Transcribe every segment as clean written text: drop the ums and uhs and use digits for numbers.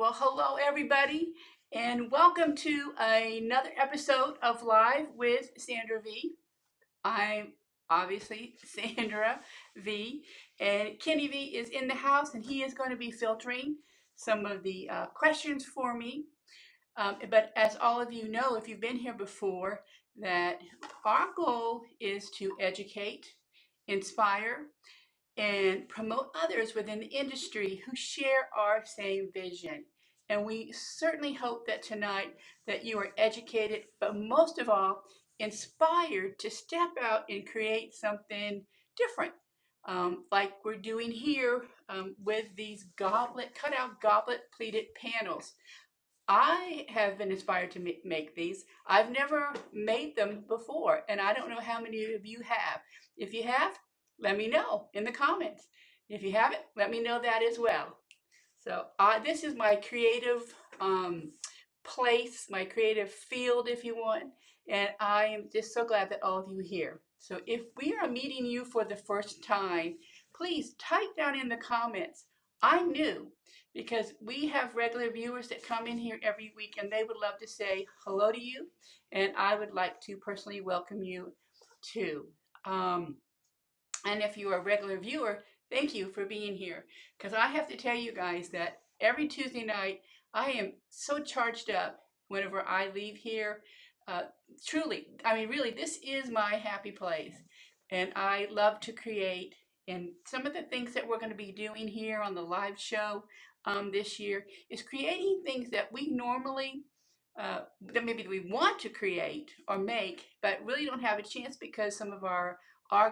Well, hello everybody, and welcome to another episode of Live with Sandra V. I'm obviously Sandra V, and Kenny V is in the house, and he is going to be filtering some of the questions for me. But as all of you know, if you've been here before, that our goal is to educate, inspire, and promote others within the industry who share our same vision. And we certainly hope that tonight that you are educated, but most of all, inspired to step out and create something different. Like we're doing here with these cutout goblet pleated panels. I have been inspired to make these. I've never made them before, and I don't know how many of you have. If you have, let me know in the comments. If you haven't, let me know that as well. So this is my creative place, my creative field, if you want, and I am just so glad that all of you are here. So if we are meeting you for the first time, please type down in the comments, I'm new, because we have regular viewers that come in here every week and they would love to say hello to you, and I would like to personally welcome you too. And if you're a regular viewer, thank you for being here. Because I have to tell you guys that every Tuesday night, I am so charged up whenever I leave here. Uh, Truly, I mean, really, this is my happy place. And I love to create. And some of the things that we're going to be doing here on the live show this year is creating things that we normally that maybe we want to create or make, but really don't have a chance because some of our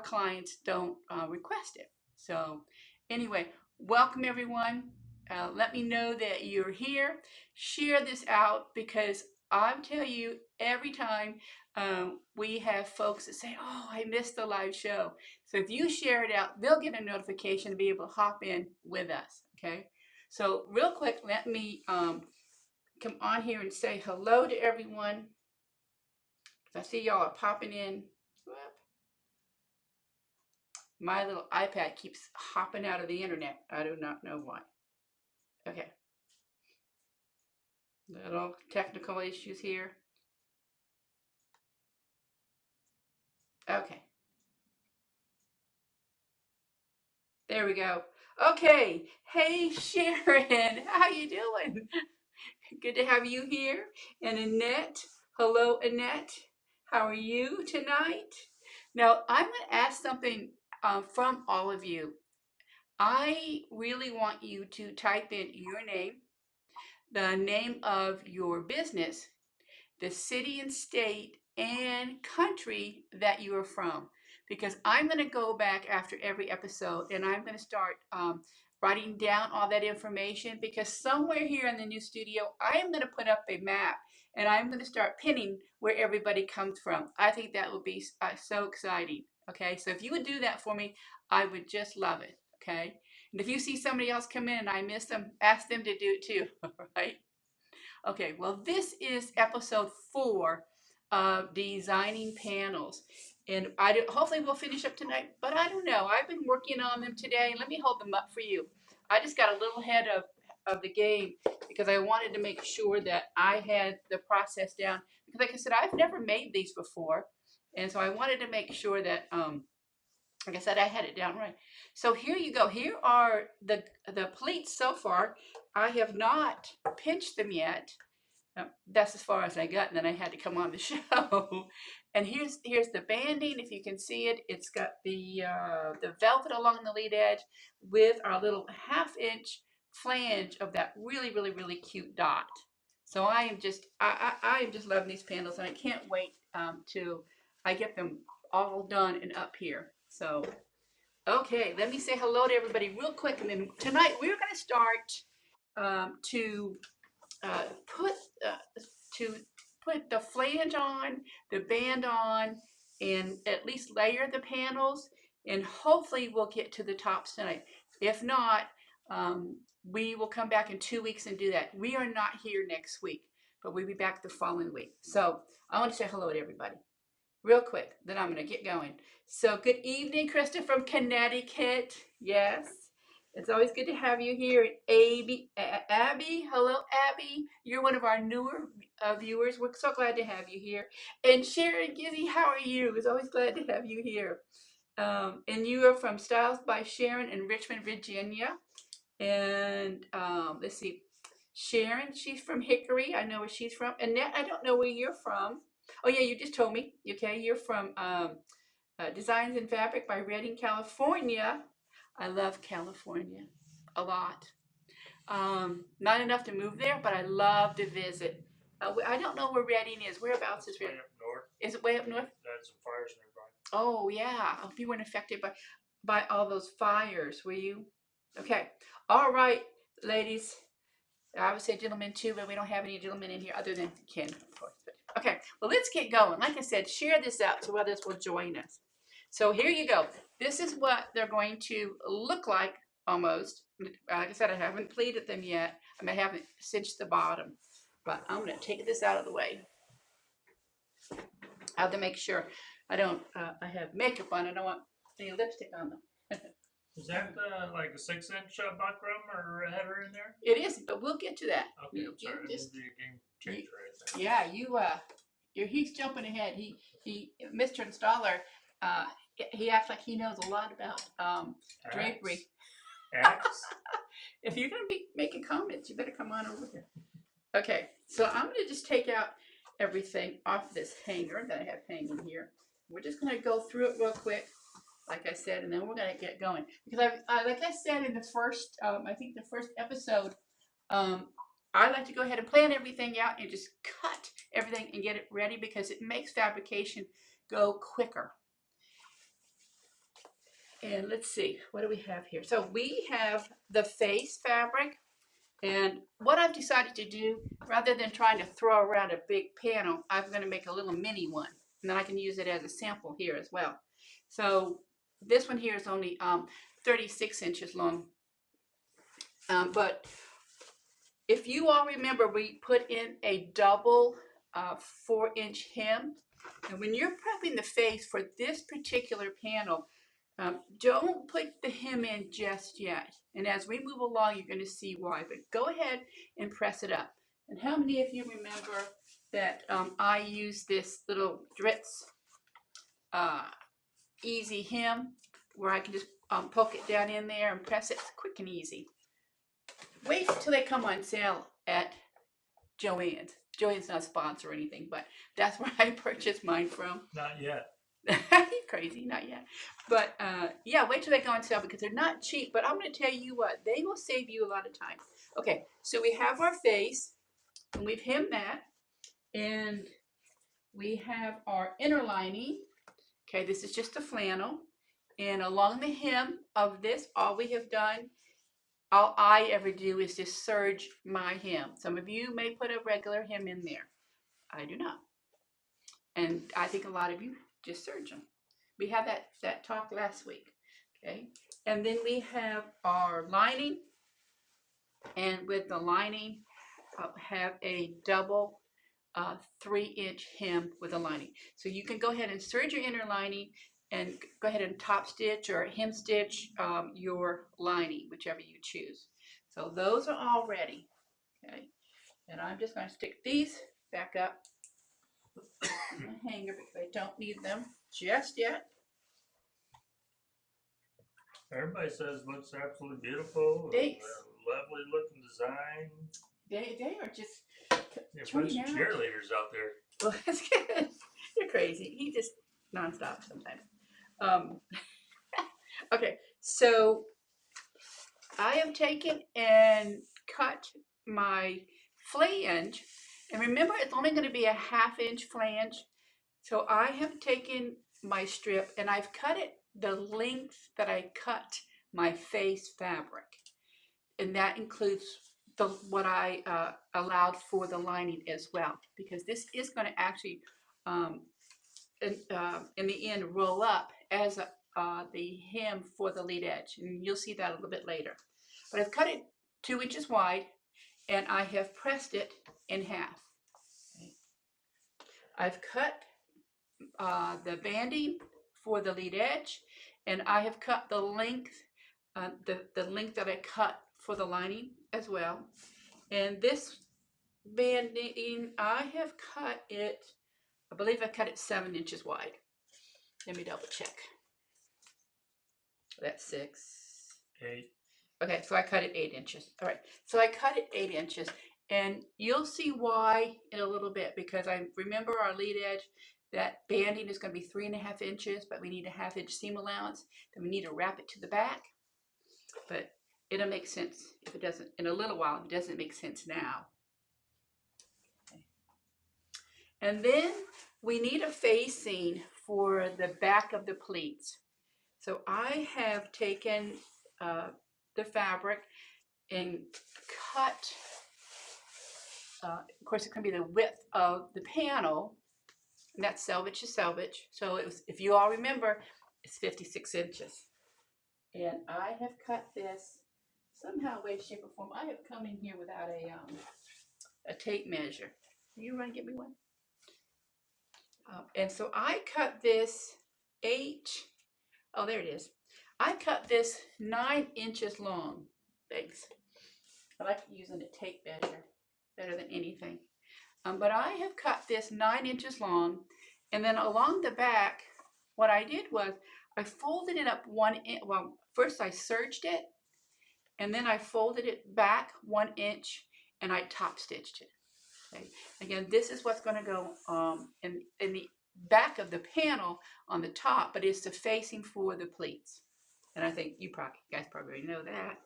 clients don't request it. So anyway, welcome everyone. Let me know that you're here. Share this out because I'm telling you, every time we have folks that say, oh, I missed the live show. So if you share it out, they'll get a notification to be able to hop in with us, okay? So real quick, let me come on here and say hello to everyone. I see y'all are popping in. My little iPad keeps hopping out of the internet. I do not know why. Okay. Little technical issues here. Okay. There we go. Okay. Hey, Sharon. How you doing? Good to have you here. And Annette. Hello, Annette. How are you tonight? Now, I'm going to ask something from all of you. I really want you to type in your name, the name of your business, the city and state and country that you are from. Because I'm going to go back after every episode and I'm going to start writing down all that information, because somewhere here in the new studio, I am going to put up a map and I'm going to start pinning where everybody comes from. I think that would be so exciting. Okay, so if you would do that for me, I would just love it. Okay, and if you see somebody else come in and I miss them, ask them to do it too. All right. Okay, well, this is episode 4 of designing panels. And hopefully we'll finish up tonight, but I don't know. I've been working on them today. Let me hold them up for you. I just got a little ahead of the game because I wanted to make sure that I had the process down. Because like I said, I've never made these before. And so I wanted to make sure that, like I said, I had it down right. So here you go. Here are the pleats so far. I have not pinched them yet. That's as far as I got, and then I had to come on the show. And here's the banding. If you can see it, it's got the velvet along the lead edge with our little 1/2-inch flange of that really, really, really cute dot. So I am just loving these panels, and I can't wait till I get them all done and up here. So okay, let me say hello to everybody real quick, and then tonight we're going to start to uh, put uh, to put the flange on, the band on, and at least layer the panels, and hopefully we'll get to the tops tonight. If not, we will come back in 2 weeks and do that. We are not here next week, but we'll be back the following week. So I want to say hello to everybody real quick, then I'm going to get going. So good evening, Krista from Connecticut. Yes. It's always good to have you here. Abby, hello, Abby. You're one of our newer viewers. We're so glad to have you here. And Sharon Gizzy, how are you? It's always glad to have you here. And you are from Styles by Sharon in Richmond, Virginia. And let's see, Sharon, she's from Hickory. I know where she's from. Annette, I don't know where you're from. Oh yeah, you just told me. Okay, you're from Designs in Fabric by Redding, California. I love California a lot. Not enough to move there, but I love to visit. I don't know where Redding is. Whereabouts is Redding? Way up north. Is it way up north? There's some fires nearby. Oh yeah. If you weren't affected by all those fires, were you? Okay. All right, ladies. I would say gentlemen too, but we don't have any gentlemen in here other than Ken, of course. Okay. Well, let's get going. Like I said, share this out so others will join us. So here you go. This is what they're going to look like almost. Like I said, I haven't pleated them yet. I mean, I haven't cinched the bottom, but I'm going to take this out of the way. I have to make sure I don't, I have makeup on. I don't want any lipstick on them. Is that like a 6-inch buckram or a header in there? It is, but we'll get to that. Okay, I'm sorry. This is a game changer right there. Yeah, he's jumping ahead. He, Mr. Installer, he acts like he knows a lot about drapery. Axe? If you're going to be making comments, you better come on over here. Okay, so I'm going to just take out everything off this hanger that I have hanging here. We're just going to go through it real quick, like I said, and then we're going to get going. Because like I said in the first, I think the first episode, I like to go ahead and plan everything out and just cut everything and get it ready because it makes fabrication go quicker. And let's see, what do we have here? So we have the face fabric. And what I've decided to do, rather than trying to throw around a big panel, I'm going to make a little mini one. And then I can use it as a sample here as well. So this one here is only 36 inches long. But if you all remember, we put in a double 4-inch hem. And when you're prepping the face for this particular panel, don't put the hem in just yet. And as we move along, you're going to see why. But go ahead and press it up. And how many of you remember that I use this little Dritz easy hem where I can just poke it down in there and press it quick and easy. Wait till they come on sale at Joann's. Joann's not a sponsor or anything, but that's where I purchased mine from. Not yet. You're crazy, not yet. But yeah, wait till they go on sale because they're not cheap. But I'm going to tell you what, they will save you a lot of time. Okay, so we have our face, and we've hemmed that, and we have our inner lining. Okay, this is just a flannel, and along the hem of this, all I ever do is just serge my hem. Some of you may put a regular hem in there. I do not, and I think a lot of you just serge them. We had that talk last week, okay? And then we have our lining, and with the lining, have a double 3-inch hem with a lining. So you can go ahead and serge your inner lining and go ahead and top stitch or hem stitch your lining, whichever you choose. So those are all ready, okay? And I'm just going to stick these back up on the hanger because I don't need them just yet. Everybody says it looks absolutely beautiful. Thanks. Lovely looking design. They are just There's a bunch of cheerleaders out there. Well, that's good. You're crazy. He just nonstop sometimes. Okay, so I have taken and cut my flange, and remember it's only going to be a 1/2-inch flange. So I have taken my strip and I've cut it the length that I cut my face fabric, and that includes what I allowed for the lining as well, because this is going to actually in the end roll up as the hem for the lead edge, and you'll see that a little bit later. But I've cut it 2 inches wide and I have pressed it in half. Okay. I've cut the banding for the lead edge, and I have cut the length the length that I cut for the lining as well. And this banding, I have cut it, I believe I cut it 7 inches wide. Let me double check. That's 6. 8. Okay, so I cut it 8 inches. All right, so I cut it 8 inches, and you'll see why in a little bit, because I remember our lead edge, that banding is going to be 3.5 inches, but we need a 1/2 inch seam allowance. Then we need to wrap it to the back, but it'll make sense if it doesn't in a little while. It doesn't make sense now. Okay. And then we need a facing for the back of the pleats. So I have taken the fabric and cut, of course it's going to be the width of the panel, and that's selvage to selvage. So it was, if you all remember, it's 56 inches. And I have cut this somehow, way, shape, or form. I have come in here without a tape measure. You run, get me one. And so I cut this 8. Oh, there it is. I cut this 9 inches long. Thanks. I like using a tape measure better than anything. But I have cut this 9 inches long, and then along the back, what I did was I folded it up 1 inch. Well, first I serged it, and then I folded it back 1 inch, and I top stitched it. Okay. Again, this is what's going to go in the back of the panel on the top, but it's the facing for the pleats. And I think you guys probably already know that.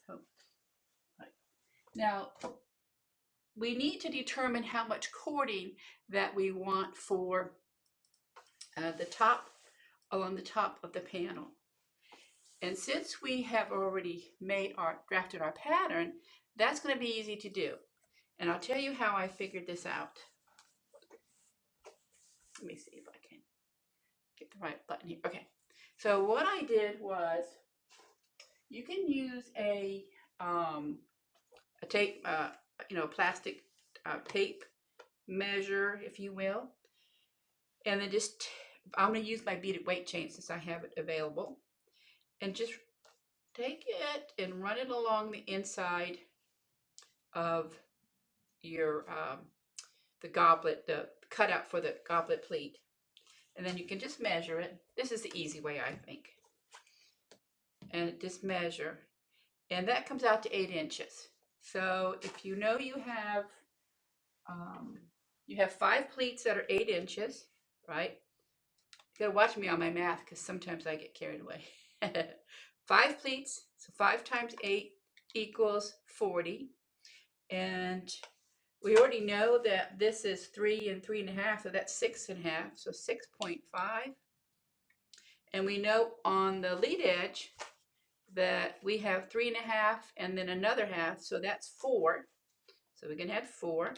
So, right. Now, we need to determine how much cording that we want for the top, along the top of the panel. And since we have already drafted our pattern, that's going to be easy to do. And I'll tell you how I figured this out. Let me see if I can get the right button here. Okay. So what I did was, you can use a tape, plastic tape measure, if you will. And then I'm going to use my beaded weight chain since I have it available. And just take it and run it along the inside of your, the goblet, the cutout for the goblet pleat. And then you can just measure it. This is the easy way, I think. And just measure. And that comes out to 8 inches. So if you know you have 5 pleats that are 8 inches, right? You gotta watch me on my math because sometimes I get carried away. 5 pleats, so 5 times 8 equals 40. And we already know that this is 3 and 3.5, so that's 6.5, so 6.5. And we know on the lead edge that we have 3.5 and then another half, so that's 4. So we can add 4.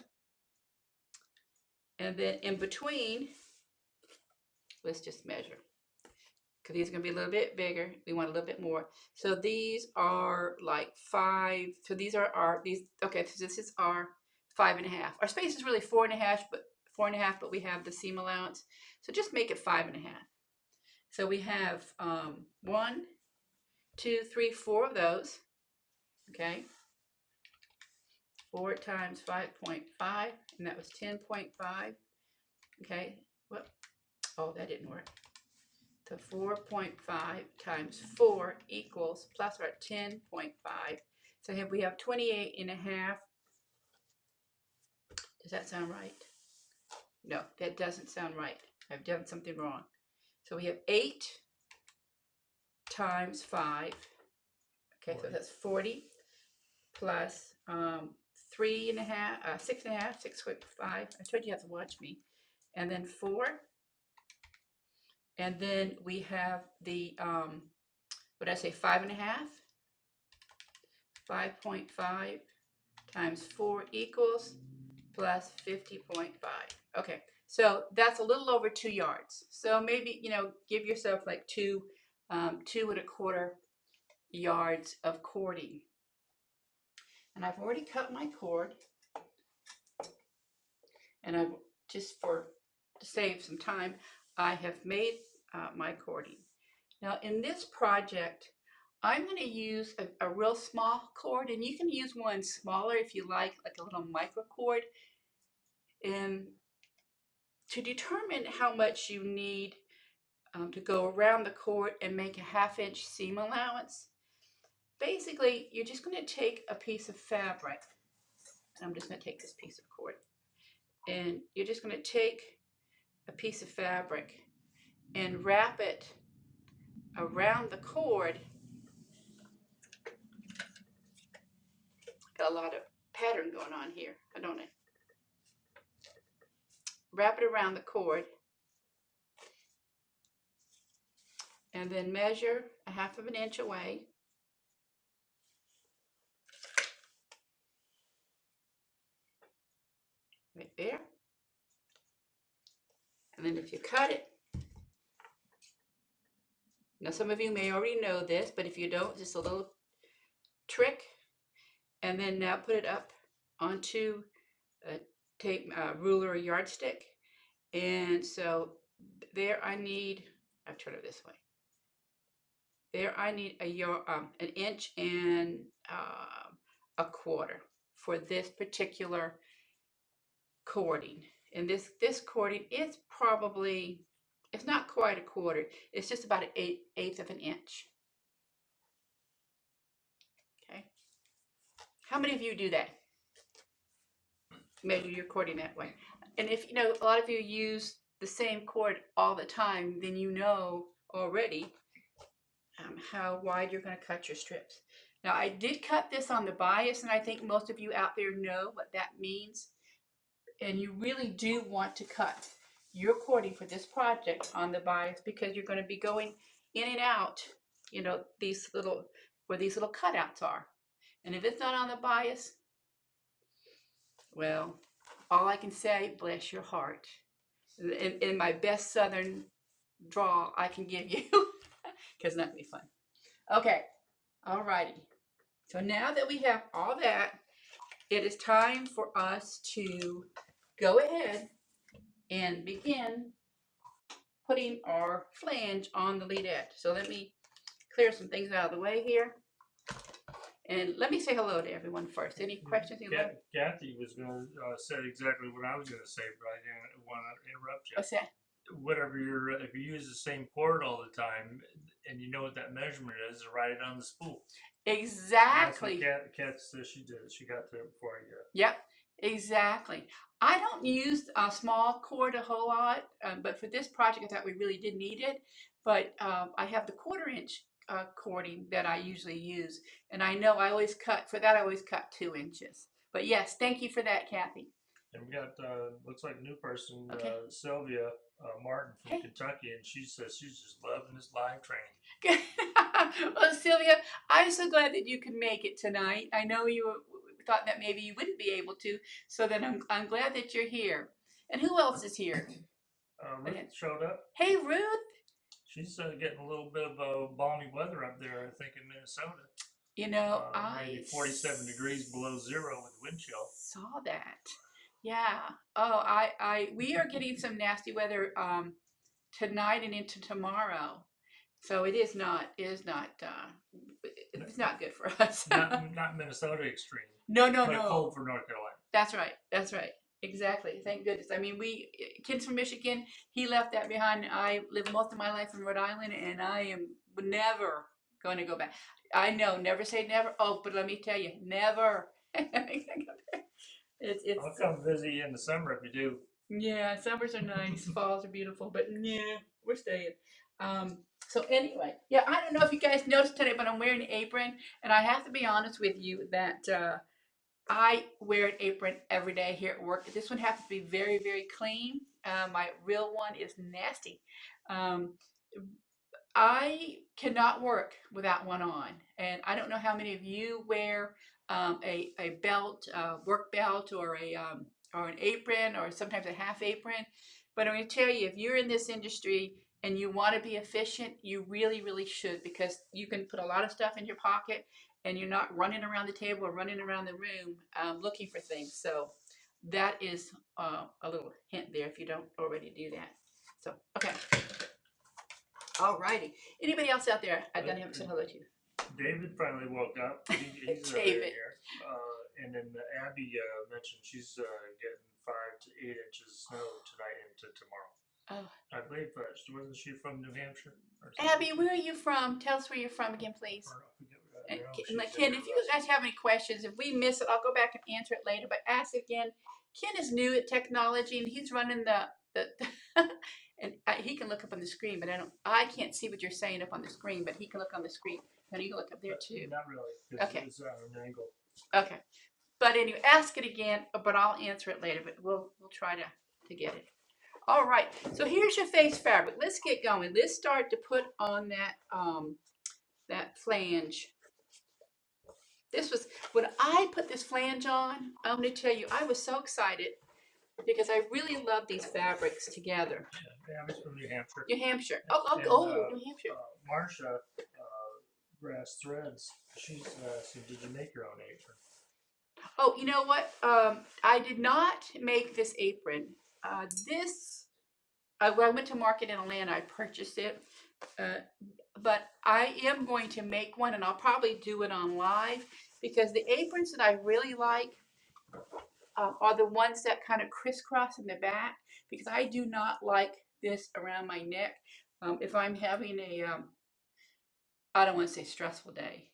And then in between, let's just measure, because these are going to be a little bit bigger. We want a little bit more. So these are like 5. So these are okay, so this is our 5.5. Our space is really 4.5, but we have the seam allowance. So just make it 5.5. So we have 1, 2, 3, 4 of those. Okay. 4 times 5.5, and that was 10.5. Okay. Well, oh, that didn't work. So 4.5 times 4 equals, plus our 10.5. So here we have 28.5. Does that sound right? No, that doesn't sound right. I've done something wrong. So we have 8 times 5. Okay, 40. So that's 40 plus 3.5, 6.5, 6.5. I told you have to watch me. And then 4. And then we have the, what did I say, 5.5? 5.5 times 4 equals plus 50.5. Okay, so that's a little over 2 yards. So maybe, give yourself like 2.25 yards of cording. And I've already cut my cord. And I've just to save some time, I have made my cording. Now in this project, I'm going to use a real small cord, and you can use one smaller if you like a little micro cord. And to determine how much you need to go around the cord and make a 1/2 inch seam allowance, basically you're just going to take a piece of fabric. I'm just going to take this piece of cord, and you're just going to take a piece of fabric and wrap it around the cord. Got a lot of pattern going on here, don't I? Wrap it around the cord, and then measure a 1/2 inch away. Right there. And then if you cut it, now some of you may already know this, but if you don't, just a little trick. And then now put it up onto a tape, ruler or yardstick. And so there I need, I've turned it this way. There I need an inch and 1/4 for this particular cording. And this cording is probably, it's not quite a quarter. It's just about an eighth of an inch. Okay. How many of you do that? Measure your cording that way. And if you know a lot of you use the same cord all the time, then you know already how wide you're going to cut your strips. Now I did cut this on the bias, and I think most of you out there know what that means. And you really do want to cut your cording for this project on the bias, because you're going to be going in and out, you know, these little, where these little cutouts are. And if it's not on the bias, well, all I can say, bless your heart. In my best Southern drawl I can give you, because that'd be fun. Okay, alrighty. So now that we have all that, it is time for us to go ahead and begin putting our flange on the leadette. So let me clear some things out of the way here. And let me say hello to everyone first. Any questions? Kathy was going to say exactly what I was going to say, but I didn't want to interrupt you. What's that? Whatever if you use the same cord all the time, and you know what that measurement is, write it on the spool. Exactly. That's what Kat said she did. She got there before you. Yep, exactly. I don't use a small cord a whole lot, but for this project, I thought we really did need it. But I have the 1/4 inch cording that I usually use, and I know I always cut for that. I always cut 2 inches. But yes, thank you for that, Kathy. And we got looks like a new person, okay. Sylvia Martin from Kentucky, and she says she's just loving this live training. Well, Sylvia, I'm so glad that you could make it tonight. I know you thought that maybe you wouldn't be able to, so then I'm glad that you're here. And who else is here? Ruth showed up. Hey, Ruth. She's getting a little bit of balmy weather up there, I think, in Minnesota. You know, maybe 47 degrees below zero with wind chill. Saw that. Yeah. Oh, we are getting some nasty weather tonight and into tomorrow. So it is not it's not good for us. not Minnesota extreme. No. Cold for North Carolina. That's right. Exactly. Thank goodness. I mean, kids from Michigan, he left that behind. I lived most of my life in Rhode Island, and I am never going to go back. I know, never say never. Oh, but let me tell you, never. I'll come visit you in the summer if you do. Yeah, summers are nice, falls are beautiful, but yeah, we're staying. So anyway, yeah, I don't know if you guys noticed today, but I'm wearing an apron, and I have to be honest with you that I wear an apron every day here at work. This one happens to be very, very clean. My real one is nasty. I cannot work without one on, and I don't know how many of you wear a belt, work belt, or an apron, or sometimes a half apron. But I'm going to tell you, if you're in this industry and you want to be efficient, you really, really should, because you can put a lot of stuff in your pocket, and you're not running around the table or running around the room looking for things. So that is a little hint there if you don't already do that. So, okay. Alrighty. Anybody else out there I haven't said hello to? David finally woke up. He's in David. here. And then Abby mentioned she's getting 5 to 8 inches of snow tonight into tomorrow. Oh. I believe wasn't she from New Hampshire? Or Abby, where are you from? Tell us where you're from again, please. And Ken, if you guys have any questions, if we miss it, I'll go back and answer it later. But ask again. Ken is new at technology, and he's running the and he can look up on the screen, but I can't see what you're saying up on the screen, but he can look on the screen. And you can look up there too. Not really. Okay. It's at an angle. Okay. But anyway, ask it again, but I'll answer it later. But we'll try to get it. All right. So here's your face fabric. Let's get going. Let's start to put on that flange. This was when I put this flange on. I'm going to tell you, I was so excited because I really love these fabrics together. Yeah, Abby's from New Hampshire. New Hampshire. New Hampshire. Marsha, Grass Threads. She's said, did you make your own apron? Oh, you know what? I did not make this apron. I went to market in Atlanta. I purchased it. But I am going to make one, and I'll probably do it on live because the aprons that I really like are the ones that kind of crisscross in the back, because I do not like this around my neck. If I'm having I don't want to say stressful day,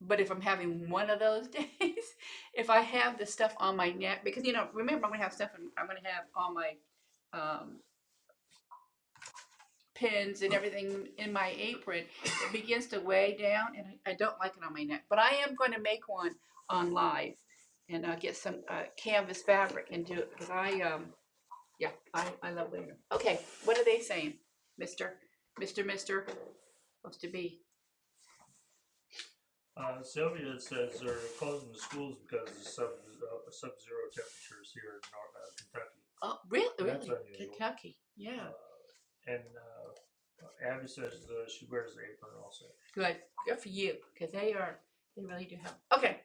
but if I'm having one of those days, if I have the stuff on my neck, because remember I'm going to have stuff, I'm going to have all my pins and everything in my apron, it begins to weigh down, and I don't like it on my neck. But I am going to make one on live, and get some canvas fabric and do it because I love wearing them. Okay, what are they saying, Mister supposed to be? Sylvia says they're closing the schools because of sub-zero temperatures here in Kentucky. Oh, really? That's really? unusual. Kentucky, yeah. And Abby says she wears the apron also. Good for you, because they really do help. Okay,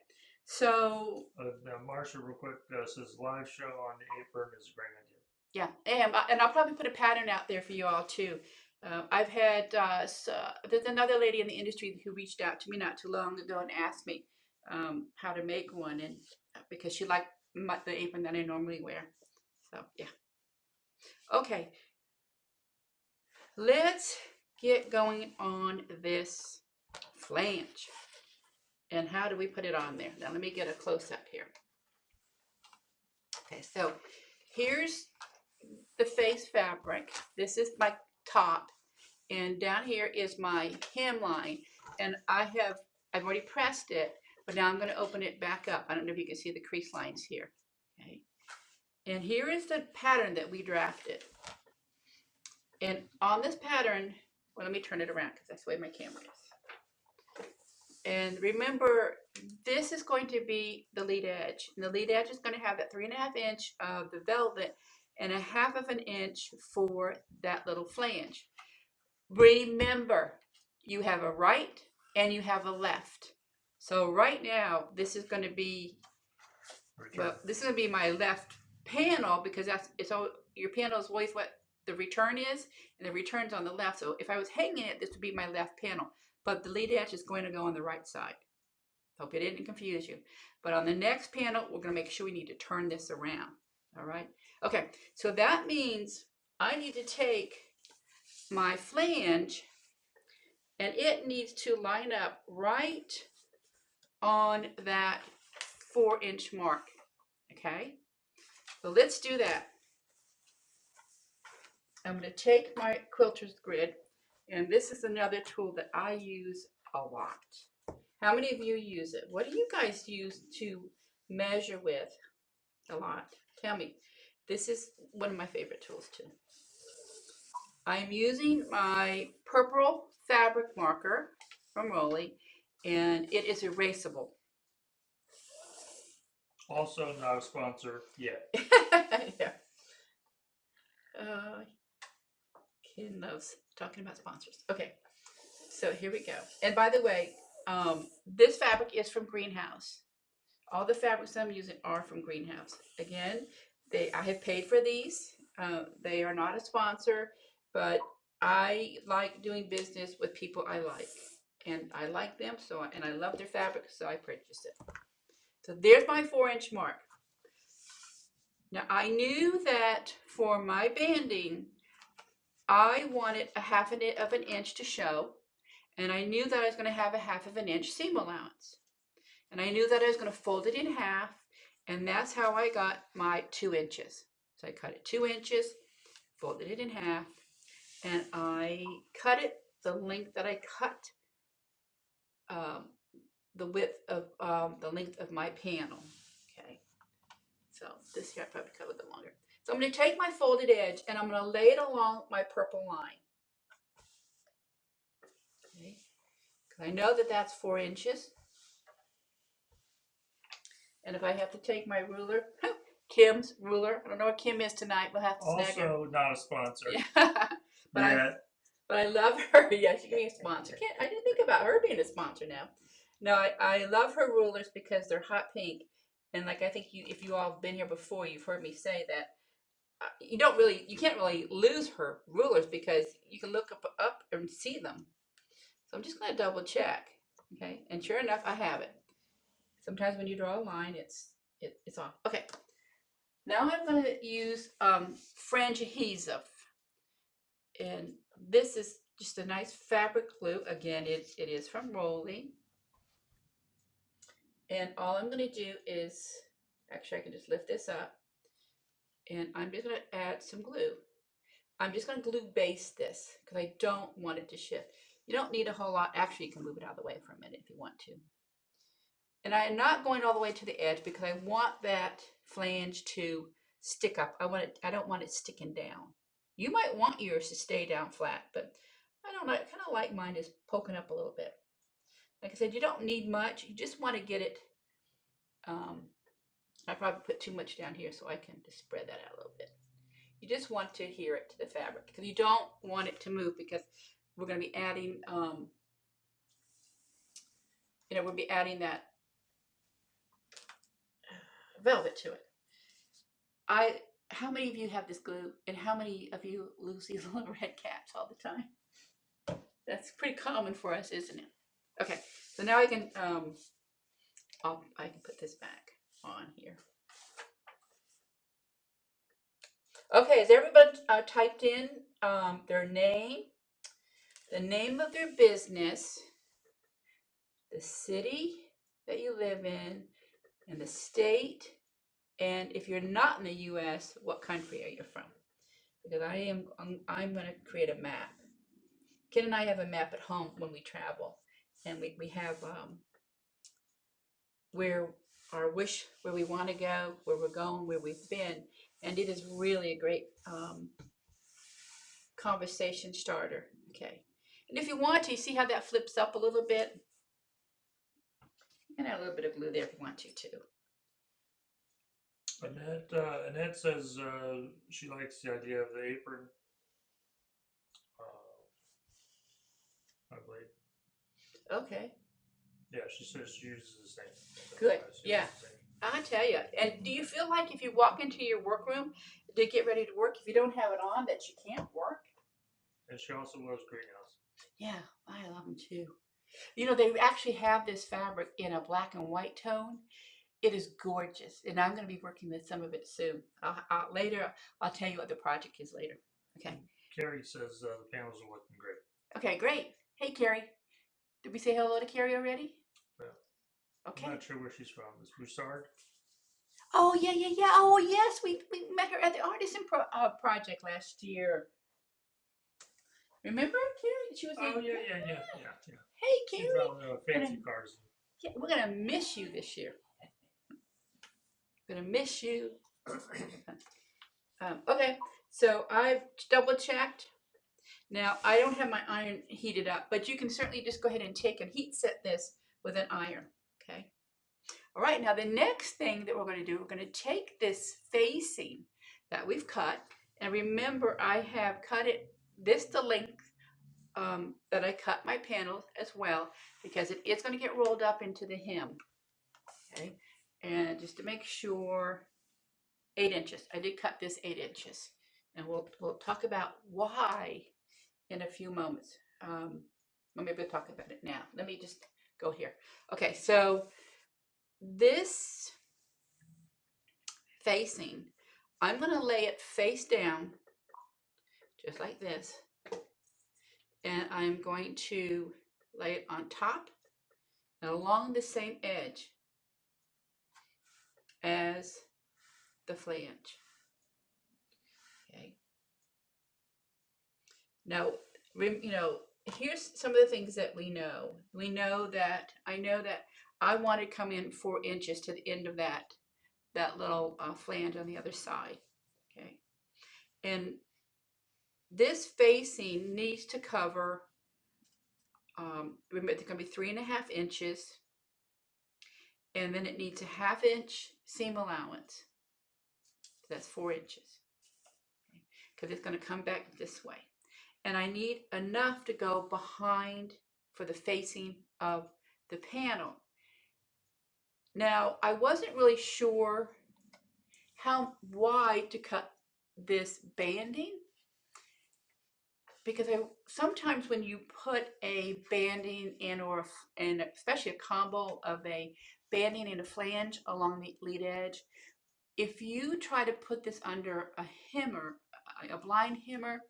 so now Marsha, real quick, says live show on the apron is a great idea. Yeah, and I'll probably put a pattern out there for you all too. I've had there's another lady in the industry who reached out to me not too long ago and asked me how to make one, and because she liked the apron that I normally wear. So yeah. Okay. Let's get going on this flange. And how do we put it on there? Now let me get a close up here. Okay, so here's the face fabric. This is my top, and down here is my hemline. And I've already pressed it, but now I'm going to open it back up. I don't know if you can see the crease lines here. Okay, and here is the pattern that we drafted. And on this pattern, well, let me turn it around because that's the way my camera is. And remember, this is going to be the lead edge. And the lead edge is going to have that 3.5 inch of the velvet and 1/2 inch for that little flange. Remember, you have a right and you have a left. So right now, this is going to be, this is going to be my left panel, because your panel is always what the return is, and the return's on the left. So if I was hanging it, this would be my left panel, but the lead edge is going to go on the right side. Hope it didn't confuse you. But on the next panel, we're going to make sure we need to turn this around. All right. Okay. So that means I need to take my flange, and it needs to line up right on that 4-inch mark. Okay. So let's do that. I'm going to take my quilter's grid, and this is another tool that I use a lot. How many of you use it? What do you guys use to measure with a lot? Tell me. This is one of my favorite tools too. I'm using my purple fabric marker from Rolly, and it is erasable. Also not a sponsor yet. Yeah. Ken loves talking about sponsors. Okay, so here we go. And by the way, this fabric is from Greenhouse. All the fabrics I'm using are from Greenhouse. Again, I have paid for these. They are not a sponsor, but I like doing business with people I like. and I like them, and I love their fabric, so I purchased it. So there's my 4-inch mark. Now I knew that for my banding, I wanted a half of an inch to show, and I knew that I was going to have a half of an inch seam allowance. And I knew that I was going to fold it in half, and that's how I got my 2 inches. So I cut it 2 inches, folded it in half, and I cut it the length that I cut um, the width of the length of my panel. Okay, so this here I probably cut a little bit longer. So I'm going to take my folded edge and I'm going to lay it along my purple line. Okay, because I know that that's 4 inches. And if I have to take my ruler, Kim's ruler, I don't know what Kim is tonight. We'll have to snag her. Also, not a sponsor. Yeah, but I love her. Yeah, she can be a sponsor. I didn't think about her being a sponsor now. No, I love her rulers because they're hot pink, and like I think if you all have been here before, you've heard me say that you can't really lose her rulers because you can look up and see them. So I'm just going to double check, okay? And sure enough, I have it. Sometimes when you draw a line, it's off. Okay. Now I'm going to use flange adhesive, and this is just a nice fabric glue. Again, it is from Rolling. And all I'm going to do is, actually I can just lift this up, and I'm just going to add some glue. I'm just going to glue base this because I don't want it to shift. You don't need a whole lot. Actually, you can move it out of the way for a minute if you want to. And I'm not going all the way to the edge because I want that flange to stick up. I don't want it sticking down. You might want yours to stay down flat, but I don't know. I kind of like mine is poking up a little bit. Like I said, you don't need much. You just want to get it. I probably put too much down here, so I can just spread that out a little bit. You just want to adhere it to the fabric because you don't want it to move because we're going to be adding, we'll be adding that velvet to it. How many of you have this glue, and how many of you lose these little red caps all the time? That's pretty common for us, isn't it? Okay, so now I can I can put this back on here. Okay, has everybody typed in their name, the name of their business, the city that you live in, and the state, and if you're not in the U.S., what country are you from? Because I'm going to create a map. Ken and I have a map at home when we travel, and we have where we want to go, where we're going, where we've been, and it is really a great conversation starter. Okay, and if you want to, see how that flips up a little bit. You can add a little bit of glue there if you want to too. Annette says she likes the idea of the apron. I believe. Okay. Yeah, she says she uses the same. Good. Yeah. I tell you. And do you feel like if you walk into your workroom to get ready to work, if you don't have it on, that you can't work? And she also loves greenhouse. Yeah, I love them too. You know, they actually have this fabric in a black and white tone. It is gorgeous, and I'm going to be working with some of it soon. Later, I'll tell you what the project is later. Okay. Carrie says the panels are looking great. Okay, great. Hey, Carrie. Did we say hello to Carrie already? Yeah. Okay. I'm not sure where she's from. Is Broussard? Oh, yeah. Oh, yes. We met her at the Artisan Project last year. Remember, Carrie? She was. Oh, yeah. Hey, Carrie. She's on fancy cars. Yeah, we're gonna miss you this year. Gonna miss you. Okay, so I've double checked. Now I don't have my iron heated up, but you can certainly just go ahead and take and heat set this with an iron. Okay. All right. Now the next thing that we're going to do, we're going to take this facing that we've cut, and remember I have cut it this the length that I cut my panels as well, because it is going to get rolled up into the hem. Okay, and just to make sure, 8 inches. I did cut this 8 inches, and we'll talk about why in a few moments. Well, maybe we'll talk about it now. Let me just go here. Okay, so this facing, I'm going to lay it face down, just like this. And I'm going to lay it on top and along the same edge as the flange. Okay. Now, here's some of the things that we know. I know that I want to come in 4 inches to the end of that little flange on the other side. Okay. And this facing needs to cover, remember, it's going to be 3.5 inches. And then it needs a 1/2 inch seam allowance. So that's 4 inches. Because it's going to come back this way. And I need enough to go behind for the facing of the panel. Now, I wasn't really sure how wide to cut this banding, because sometimes when you put a banding in, and especially a combo of a banding and a flange along the lead edge, if you try to put this under a hammer, a blind hammer,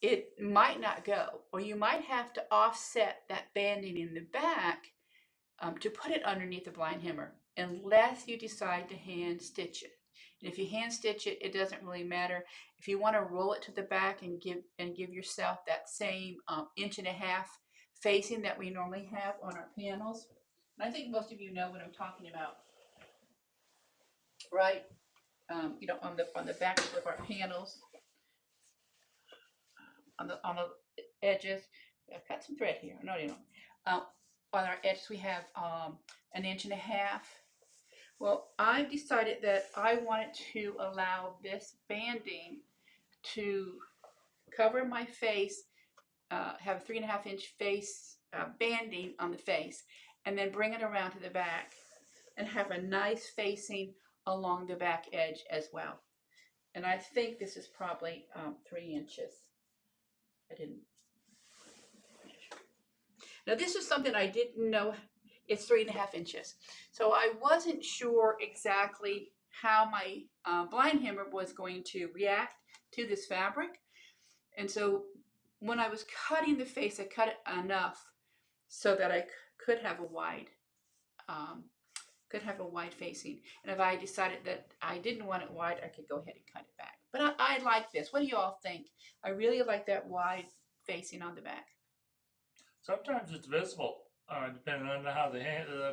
it might not go, or you might have to offset that banding in the back to put it underneath the blind hammer, unless you decide to hand stitch it. And if you hand stitch it, it doesn't really matter. If you want to roll it to the back and give yourself that same 1.5 inch facing that we normally have on our panels, and I think most of you know what I'm talking about, right? On the back of our panels, on the edges. I've got some thread here. No, you don't. On our edges, we have 1.5 inches. Well, I decided that I wanted to allow this banding to cover my face, have a 3.5 inch face banding on the face, and then bring it around to the back and have a nice facing along the back edge as well. And I think this is probably 3 inches. I didn't measure. Now, this is something I didn't know. It's 3.5 inches. So I wasn't sure exactly how my blind hammer was going to react to this fabric. And so when I was cutting the face, I cut it enough so that I could have a wide facing. And if I decided that I didn't want it wide, I could go ahead and cut it back. But I like this. What do you all think? I really like that wide facing on the back. Sometimes it's visible, depending on how the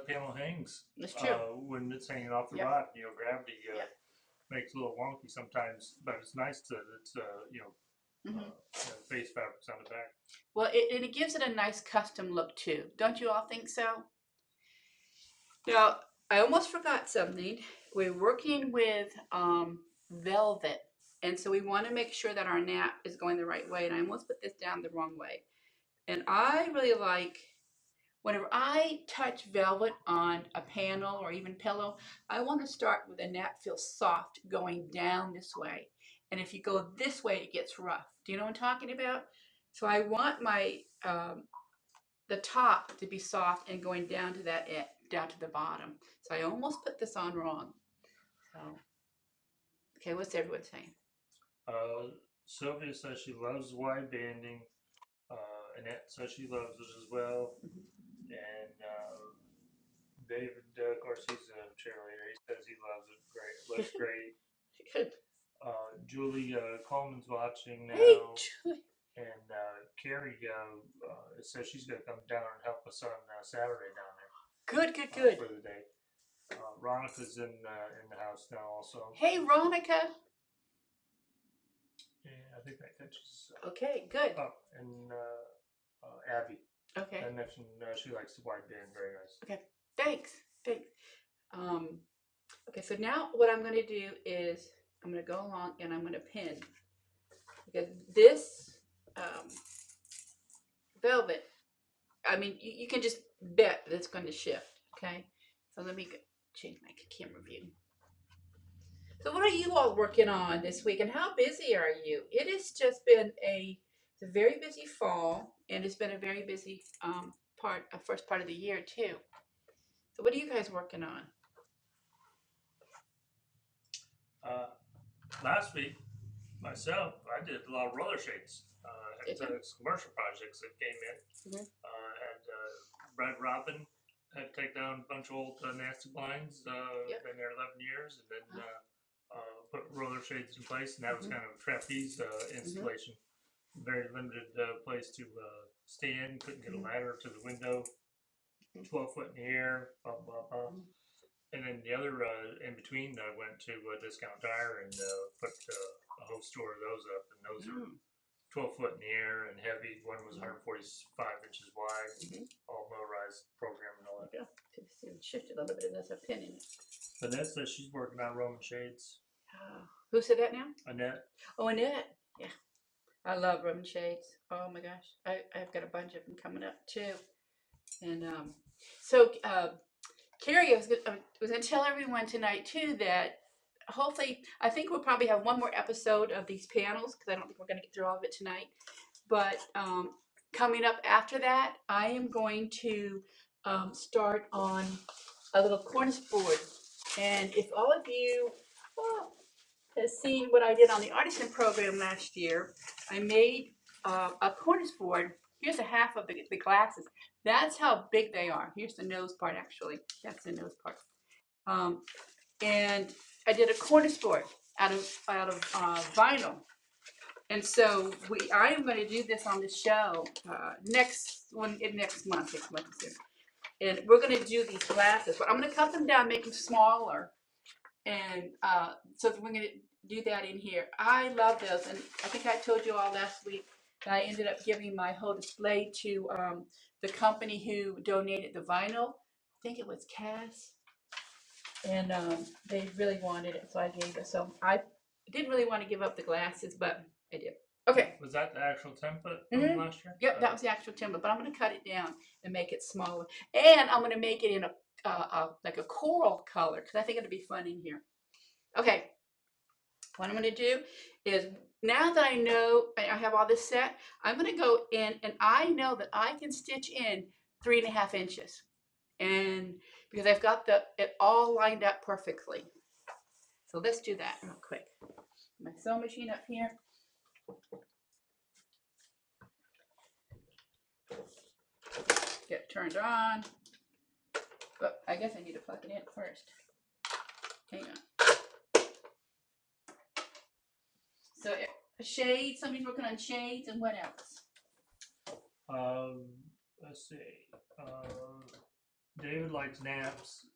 panel hangs. That's true. When it's hanging off the Yep. rod, gravity Yep. makes it a little wonky sometimes, but it's nice that it's face fabrics on the back. Well, it gives it a nice custom look too. Don't you all think so? Now, I almost forgot something. We're working with velvet, and so we want to make sure that our nap is going the right way. And I almost put this down the wrong way. And I really like, whenever I touch velvet on a panel or even pillow, I want to start with a nap feels soft going down this way. And if you go this way, it gets rough. Do you know what I'm talking about? So I want my the top to be soft and going down to that down to the bottom. So I almost put this on wrong. So, okay, what's everyone saying? Sylvia says she loves wide banding. Annette says she loves it as well. Mm-hmm. And David, of course, he's a cheerleader. He says he loves it. Great, looks great. Good. Julie Coleman's watching now. Hey, Julie. And Carrie says she's going to come down and help us on Saturday down there. Good. For the day. Ronica's in the house now also. Hey, Ronica. Yeah, I think that catches. Okay, good. Oh, and Abby. Okay. I mentioned she likes the wide band. Very nice. Okay, thanks. Okay, so now what I'm going to do is I'm going to go along and I'm going to pin, because this velvet, I mean, you can just bet that it's going to shift. Okay, so let me change my camera view. So what are you all working on this week, and how busy are you? It has just been a very busy fall, and it's been a very busy first part of the year too. So what are you guys working on? Last week, myself, I did a lot of roller shades. Had commercial projects that came in. Mhm. Had Red Robin had to take down a bunch of old nasty blinds. Yep. Been there 11 years, and then put roller shades in place, and that was kind of a trapeze installation. Very limited place to stand. Couldn't get a ladder to the window. 12 foot in the air. Blah blah blah. And then the other in between, I went to Discount Tire and put a whole store of those up, and those are 12 foot in the air and heavy. One was 145 inches wide, all motorized program and all that. Yeah, shift it a little bit. There's a pin in it. Vanessa, she's working on Roman shades. Who said that now? Annette. Oh, Annette. Yeah, I love Roman shades. Oh my gosh, I've got a bunch of them coming up too. And Carrie, I was going to tell everyone tonight too that hopefully, I think we'll probably have one more episode of these panels because I don't think we're going to get through all of it tonight. But coming up after that, I am going to start on a little cornice board. And if all of you have seen what I did on the artisan program last year, I made a cornice board. Here's a half of the glasses. That's how big they are. Here's the nose part, actually. That's the nose part. And I did a cornice board out of vinyl. And so I am going to do this on the show next month. And we're going to do these glasses. But I'm going to cut them down, make them smaller. And so we're going to do that in here. I love those. And I think I told you all last week that I ended up giving my whole display to the company who donated the vinyl. I think it was Cass. And they really wanted it, so I gave it. So I didn't really want to give up the glasses, but I did. Okay. Was that the actual template from last year? Yep, that was the actual template, but I'm going to cut it down and make it smaller. And I'm going to make it in like a coral color because I think it'll be fun in here. Okay. What I'm going to do is, now that I know I have all this set, I'm going to go in, and I know that I can stitch in 3.5 inches. And because I've got it all lined up perfectly. So let's do that real quick. My sewing machine up here. Get turned on. But I guess I need to plug it in first. Hang on. So shades, somebody's working on shades, and what else? Let's see. David likes naps.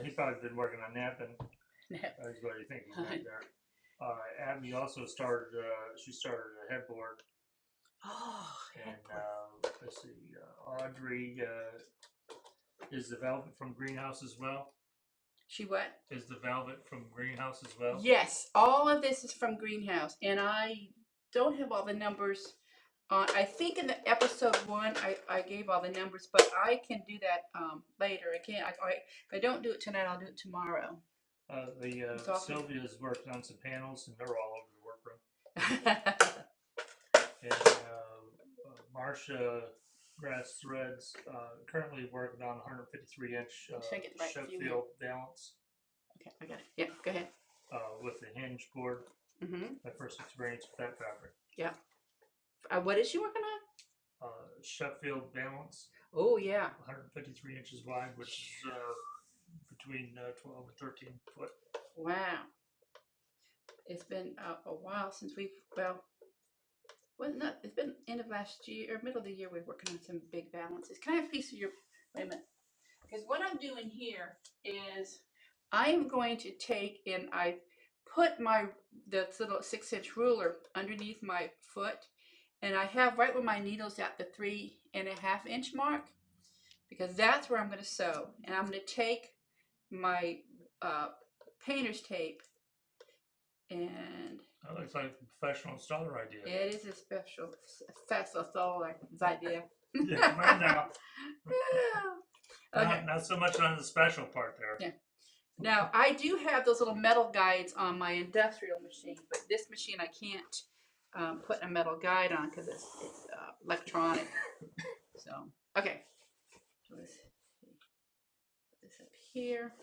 He's probably been working on napping. That's what you think he's doing there. Abby also started. She started a headboard. Oh, and let's see. Audrey is the velvet from Greenhouse as well. She what? Is the velvet from Greenhouse as well? Yes, all of this is from Greenhouse, and I don't have all the numbers. I think in the episode 1, I gave all the numbers, but I can do that later. If I don't do it tonight, I'll do it tomorrow. Sylvia's working on some panels, and they're all over the workroom. And Marcia Grass Threads currently working on 153-inch Sheffield balance. Okay, I got it. Yeah, go ahead. With the hinge board. My first experience with that fabric. Yeah. What is she working on? Sheffield balance. Oh, yeah. 153 inches wide, which is between 12 and 13 foot. Wow. It's been a while since it's been end of last year, or middle of the year, we were working on some big balances. Can I have a piece of your, wait a minute. Because what I'm doing here is I am going to take, and I put the little 6-inch ruler underneath my foot. And I have right where my needle's at the 3.5-inch mark, because that's where I'm going to sew. And I'm going to take my painter's tape, and that looks like a professional installer idea. It is a special installer idea. Yeah, right now. Okay. Not so much on the special part there. Yeah. Now I do have those little metal guides on my industrial machine, but this machine I can't putting a metal guide on because it's electronic. So, okay. So let's put this up here.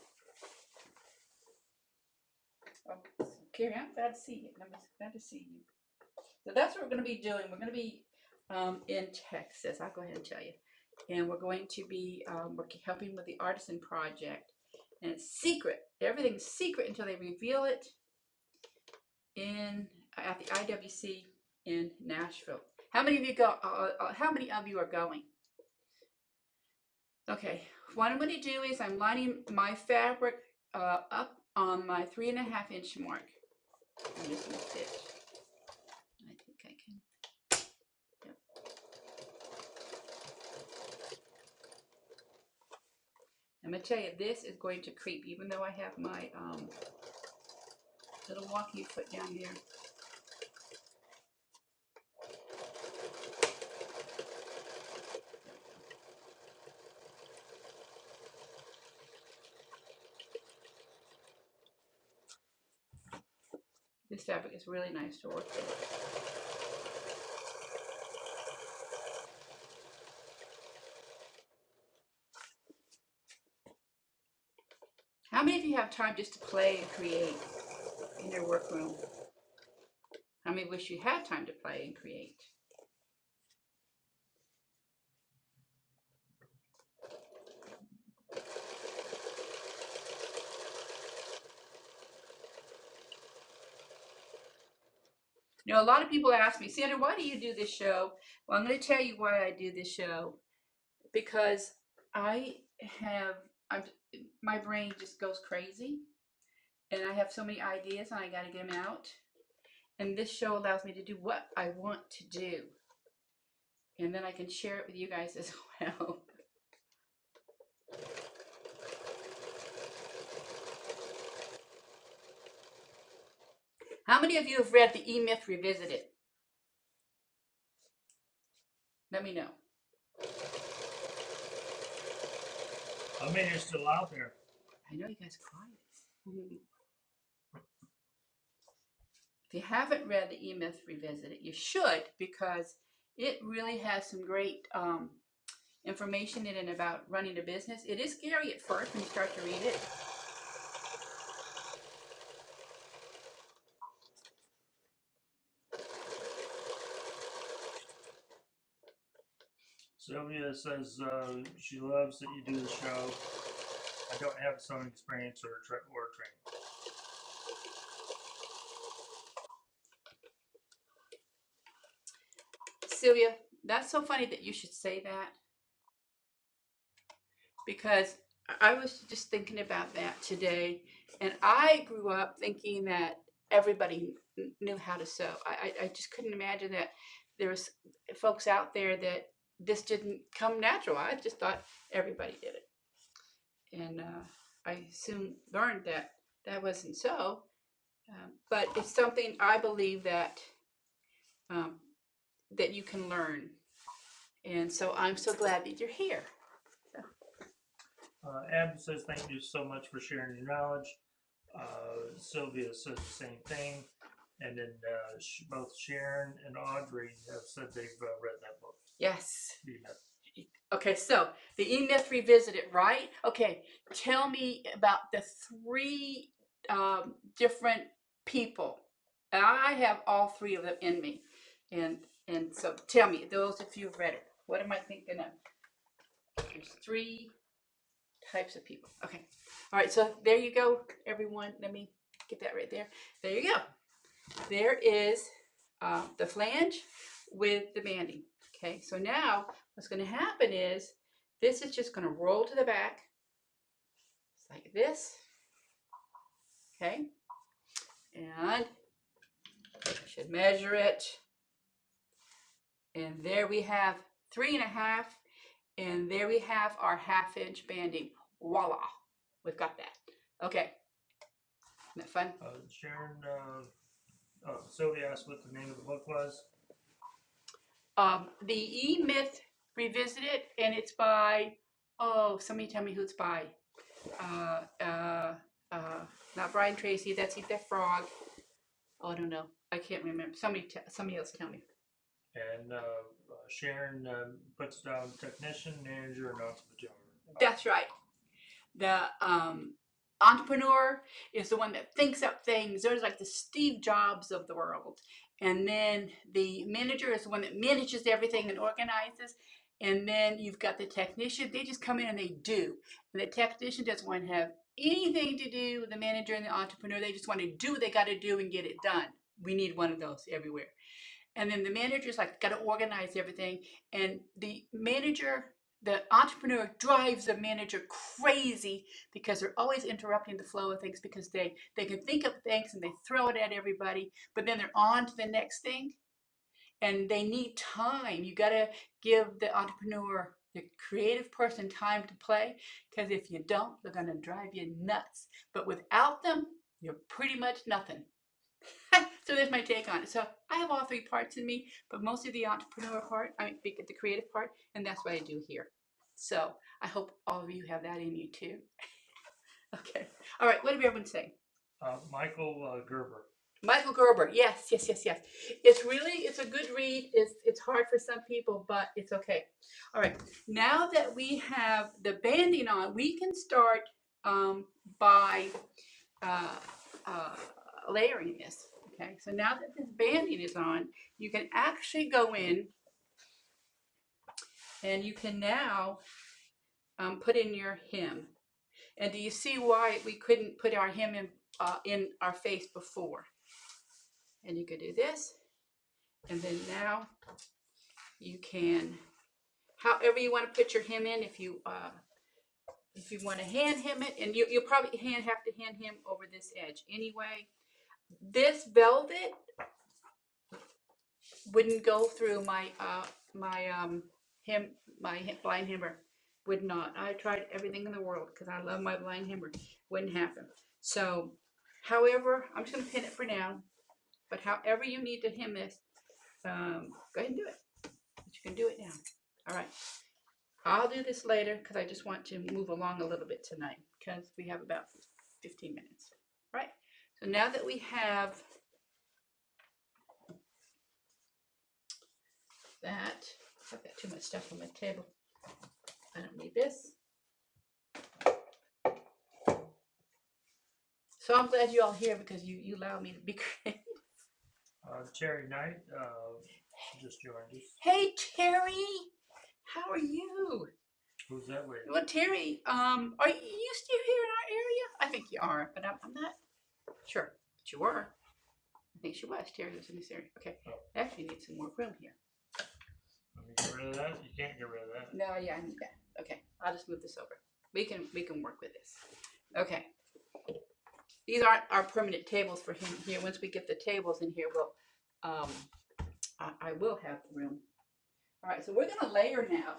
Oh, Carrie, I'm glad to see you. I'm glad to see you. So that's what we're going to be doing. We're going to be in Texas. I'll go ahead and tell you. And we're going to be helping with the artisan project. And it's secret. Everything's secret until they reveal it at the IWC in Nashville. How many of you go? How many of you are going? Okay. What I'm going to do is I'm lining my fabric up on my 3.5-inch mark. I'm just going to stitch. I think I can. Yep. I'm going to tell you, this is going to creep, even though I have my little walking foot down here. This fabric is really nice to work with. How many of you have time just to play and create in your workroom? How many wish you had time to play and create? You know, a lot of people ask me, Sandra, why do you do this show? Well, I'm going to tell you why I do this show. Because my brain just goes crazy. And I have so many ideas and I got to get them out. And this show allows me to do what I want to do. And then I can share it with you guys as well. How many of you have read the E-Myth Revisited? Let me know. How many are still out there? I know you guys are quiet. If you haven't read the E-Myth Revisited, you should, because it really has some great information in it about running a business. It is scary at first when you start to read it. Sylvia says she loves that you do the show. I don't have sewing experience or training. Sylvia, that's so funny that you should say that, because I was just thinking about that today, and I grew up thinking that everybody knew how to sew. I just couldn't imagine that there was folks out there that this didn't come natural. I just thought everybody did it, and I soon learned that that wasn't so. But it's something I believe that that you can learn, and so I'm so glad that you're here. Ab says thank you so much for sharing your knowledge. Sylvia says the same thing. And then both Sharon and Audrey have said they've read that book. Yes. E-Myth. Okay, so the E-Myth Revisited, right? Okay, tell me about the 3 different people. And I have all 3 of them in me. And so tell me, those if you've read it, what am I thinking of? There's 3 types of people. Okay. All right, so there you go, everyone. Let me get that right there. There you go. There is the flange with the banding. Okay, so now what's going to happen is this is just going to roll to the back. It's like this. Okay, and I should measure it. And there we have 3.5, and there we have our 1/2-inch banding. Voila, we've got that. Okay, isn't that fun? Sharon, Sylvia asked what the name of the book was. The E-Myth Revisited, and it's by, oh, somebody tell me who it's by. Not Brian Tracy, that's Eat That Frog. Oh, I don't know. I can't remember. Somebody else tell me. And Sharon puts down technician, manager, and entrepreneur. That's right. The entrepreneur is the one that thinks up things. There's like the Steve Jobs of the world. And then the manager is the one that manages everything and organizes. And then you've got the technician. They just come in and they do. And the technician doesn't want to have anything to do with the manager and the entrepreneur. They just want to do what they got to do and get it done. We need one of those everywhere. And then the manager's like got to organize everything. And the entrepreneur drives the manager crazy because they're always interrupting the flow of things because they can think of things and they throw it at everybody, but then they're on to the next thing and they need time. You got to give the entrepreneur, the creative person, time to play, because if you don't, they're going to drive you nuts. But without them, you're pretty much nothing. So there's my take on it. So I have all three parts in me, but mostly the entrepreneur part, the creative part, and that's what I do here. So I hope all of you have that in you too. Okay. All right. What did everyone say? Michael Gerber. Michael Gerber. Yes. It's a good read. It's hard for some people, but it's okay. All right. Now that we have the banding on, we can start by layering this. Okay, so now that this banding is on, you can actually go in and you can now put in your hem. And do you see why we couldn't put our hem in our face before? And you could do this, and then now you can, however you want to put your hem in. If you want to hand hem it, and you'll probably have to hand hem over this edge anyway. This velvet wouldn't go through my blind hammer. Would not. I tried everything in the world because I love my blind hammer. Wouldn't happen. So, however, I'm just going to pin it for now. But however you need to hem this, go ahead and do it. But you can do it now. All right. I'll do this later because I just want to move along a little bit tonight because we have about 15 minutes. All right. So now that we have that, I've got too much stuff on my table. I don't need this. So I'm glad you're all here because you allow me to be creative. Terry Knight just joined us. Hey Terry, how are you? Who's that with? Well, Terry, are you still here in our area? I think you are, but I'm not sure. But you were. I think she was. Terry was in this area. Okay. Oh. Actually, need some more room here. Let me get rid of that. You can't get rid of that. No, yeah, I need that. Okay, I'll just move this over. We can work with this. Okay. These aren't our permanent tables for him here. Once we get the tables in here, we'll I will have the room. All right, so we're gonna layer now.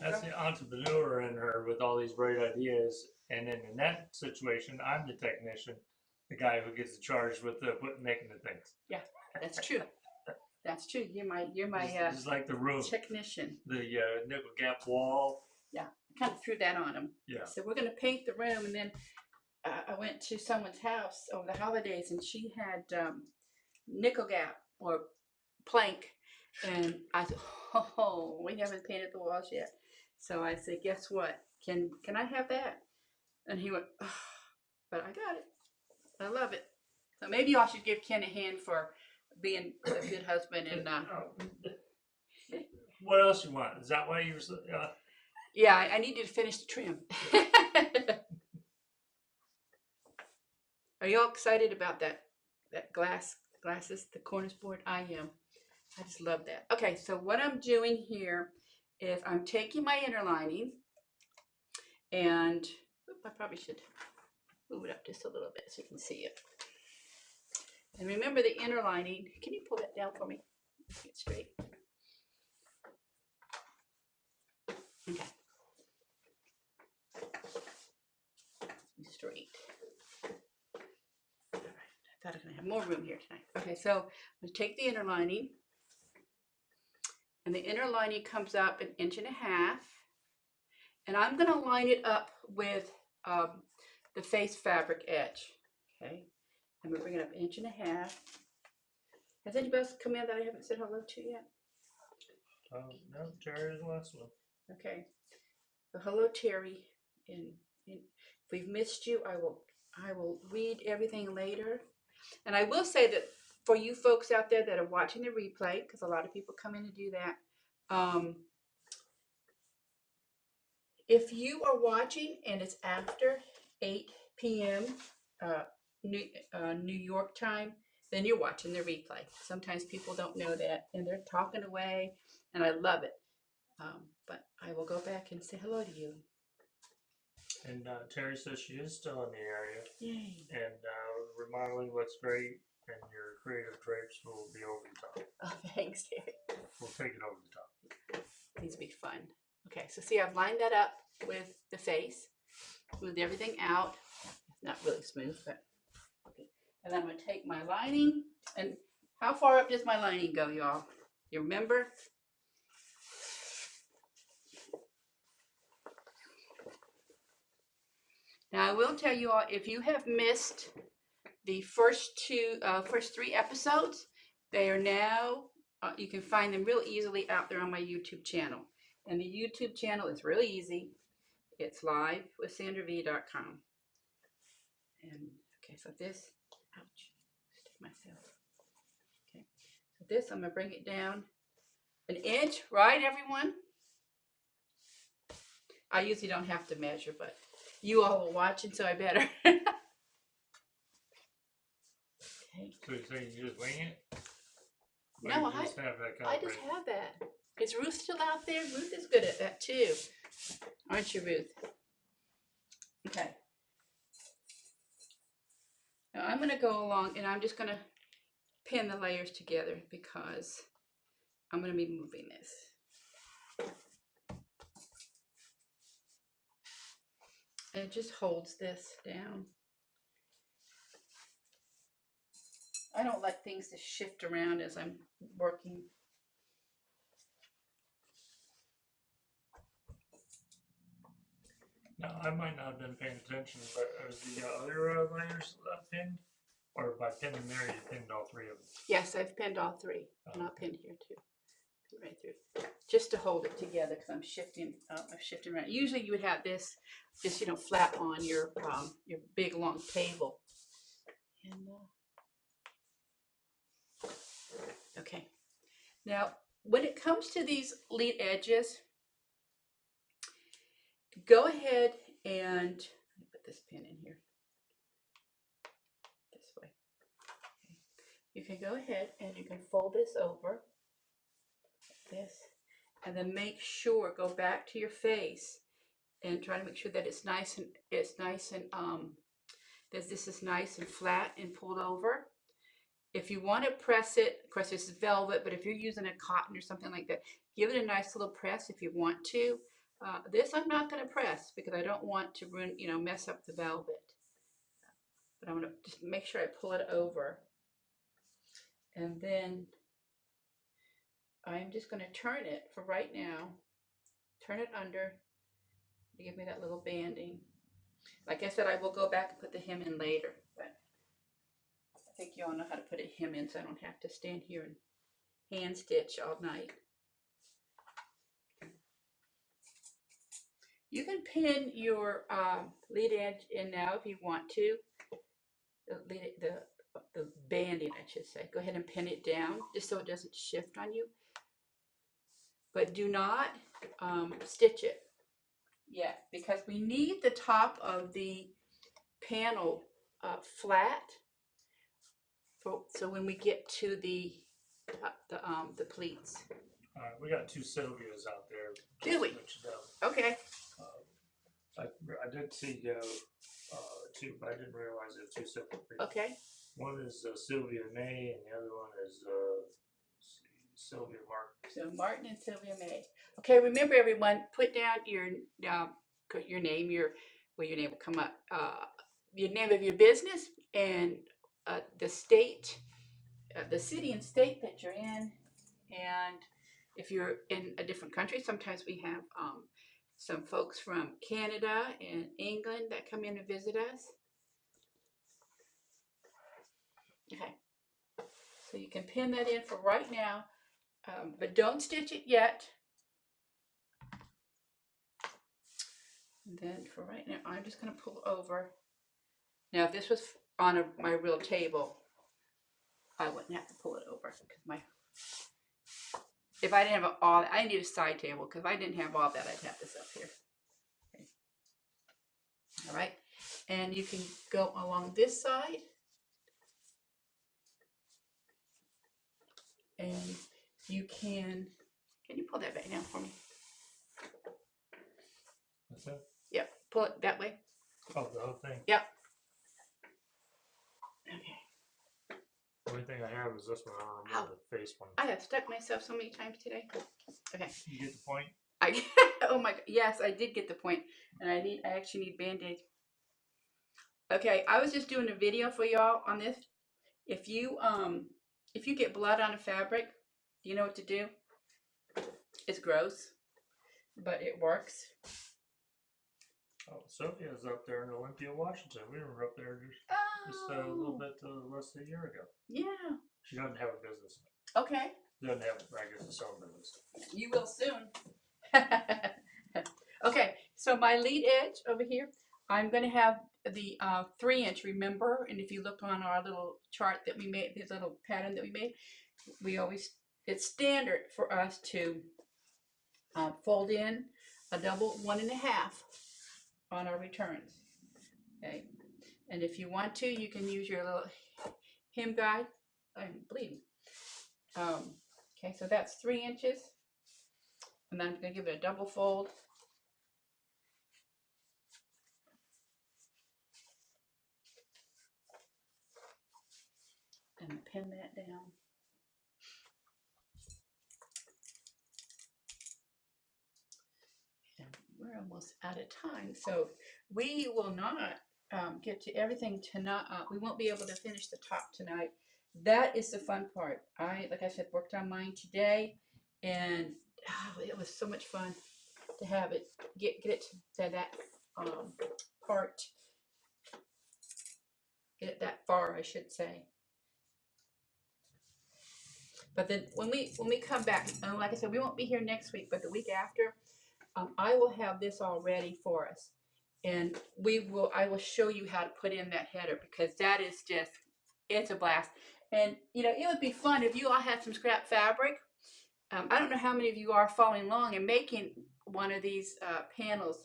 That's the entrepreneur in her with all these bright ideas, and then in that situation, I'm the technician, the guy who gets charged with making the things. Yeah, that's true. That's true. You're my just like the room technician. The nickel gap wall. Yeah, I kind of threw that on him. Yeah. So we're gonna paint the room, and then I went to someone's house over the holidays, and she had nickel gap or plank, and I said, "Oh, we haven't painted the walls yet." So I said, "Guess what? Can I have that?" And he went, "Oh, but I got it. I love it." So maybe I should give Ken a hand for being a good husband and. What else you want? Is that why you were? Yeah, I need you to finish the trim. Are you all excited about that glasses, the cornice board? I am. I just love that. Okay, so what I'm doing here is I'm taking my interlining and I probably should move it up just a little bit so you can see it. And remember the interlining. Can you pull that down for me? Let's get straight. Okay. Straight. All right. I thought I was going to have more room here tonight. Okay, so I'm going to take the interlining. And the interlining comes up 1.5 inches. And I'm going to line it up with the face fabric edge. Okay. I'm gonna bring it up 1.5 inches. Has anybody else come in that I haven't said hello to yet? No, Terry's the last one. Okay. So hello, Terry. And if we've missed you, I will read everything later. And I will say that for you folks out there that are watching the replay, because a lot of people come in to do that, if you are watching and it's after 8 p.m. New York time, then you're watching the replay. Sometimes people don't know that, and they're talking away, and I love it. But I will go back and say hello to you. And Terry says she is still in the area. Yay. And remodeling looks great, and your creative drapes will be over the top. Oh, thanks, Terry. We'll take it over the top. These will be fun. Okay, so see, I've lined that up with the face, smoothed everything out. Not really smooth, but okay. And I'm going to take my lining. And how far up does my lining go, y'all? You remember? Now, I will tell you all, if you have missed the first 3 episodes, they are now, you can find them real easily out there on my YouTube channel. And the YouTube channel is really easy. It's livewithsandrav.com. And okay, so this, ouch, stick myself. Okay, so this, I'm gonna bring it down 1 inch, right, everyone? I usually don't have to measure, but you all are watching, so I better. Okay. So you're saying you just wing it? Or No, you just have that I just have that. Is Ruth still out there? Ruth is good at that too. Aren't you, Ruth? Okay. Now I'm going to go along and I'm just going to pin the layers together because I'm going to be moving this. And it just holds this down. I don't like things to shift around as I'm working. Now, I might not have been paying attention, but are the other layers pinned? Or by pinning there, you pinned all 3 of them? Yes, I've pinned all 3. And I'll pin here too. Pin right through. Just to hold it together because I'm shifting around. Usually you would have this just, flat on your big long table. And okay. Now, when it comes to these lead edges, go ahead and let me put this pin in here. This way. Okay. You can go ahead and you can fold this over like this, and then make sure go back to your face and try to make sure that it's nice and that this is nice and flat and pulled over. If you want to press it, of course this is velvet, but if you're using a cotton or something like that, give it a nice little press if you want to. This I'm not going to press because I don't want to ruin, mess up the velvet. But I'm going to just make sure I pull it over. And then I'm just going to turn it for right now. Turn it under to give me that little banding. Like I said, I will go back and put the hem in later, but I think you all know how to put a hem in so I don't have to stand here and hand stitch all night. You can pin your lead edge in now if you want to. The banding, I should say. Go ahead and pin it down just so it doesn't shift on you. But do not stitch it yet because we need the top of the panel flat. So when we get to the pleats. We got 2 Sylvias out there. Do we? Okay. I did see 2, but I didn't realize it was 2 separate pieces. Okay. One is Sylvia May, and the other one is Sylvia Martin. So Martin and Sylvia May. Okay, remember everyone, put down your name, your name will come up, your name of your business and the state, the city and state that you're in, and if you're in a different country, sometimes we have some folks from Canada and England that come in to visit us. Okay, so you can pin that in for right now, but don't stitch it yet. And then for right now, I'm just going to pull over. Now, if this was on my real table, I wouldn't have to pull it over because if I didn't have all, I need a side table because if I didn't have all that, I'd have this up here. Okay. All right, and you can go along this side, and you can you pull that back down for me? That's it? Yep, pull it that way. Oh, the whole thing? Yep. Okay. The only thing I have is this one. I don't remember the face one. I have stuck myself so many times today. Okay. You get the point? Oh my, yes, I did get the point. And I actually need Band-Aids. Okay, I was just doing a video for y'all on this. If you get blood on a fabric, you know what to do? It's gross, but it works. Oh, Sophia's up there in Olympia, Washington. We were up there just a little bit less than a year ago. Yeah. She doesn't have a business. Okay. Doesn't have, I guess, a sewing business. You will soon. Okay, so my lead edge over here, I'm going to have the 3-inch, remember? And if you look on our little chart that we made, this little pattern that we made, it's standard for us to fold in a double 1.5 on our returns. Okay, and if you want to, you can use your little hem guide. I'm bleeding. Okay, so that's 3 inches. And then I'm going to give it a double fold. And pin that down. And we're almost out of time, so we will not get to everything tonight. We won't be able to finish the top tonight. That is the fun part. Like I said, worked on mine today, and it was so much fun to have it get it to that part, get it that far, I should say. But then when we come back, like I said, we won't be here next week, but the week after, I will have this all ready for us, and I will show you how to put in that header, because that is just, it's a blast. And you know, it would be fun if you all had some scrap fabric. I don't know how many of you are following along and making one of these panels,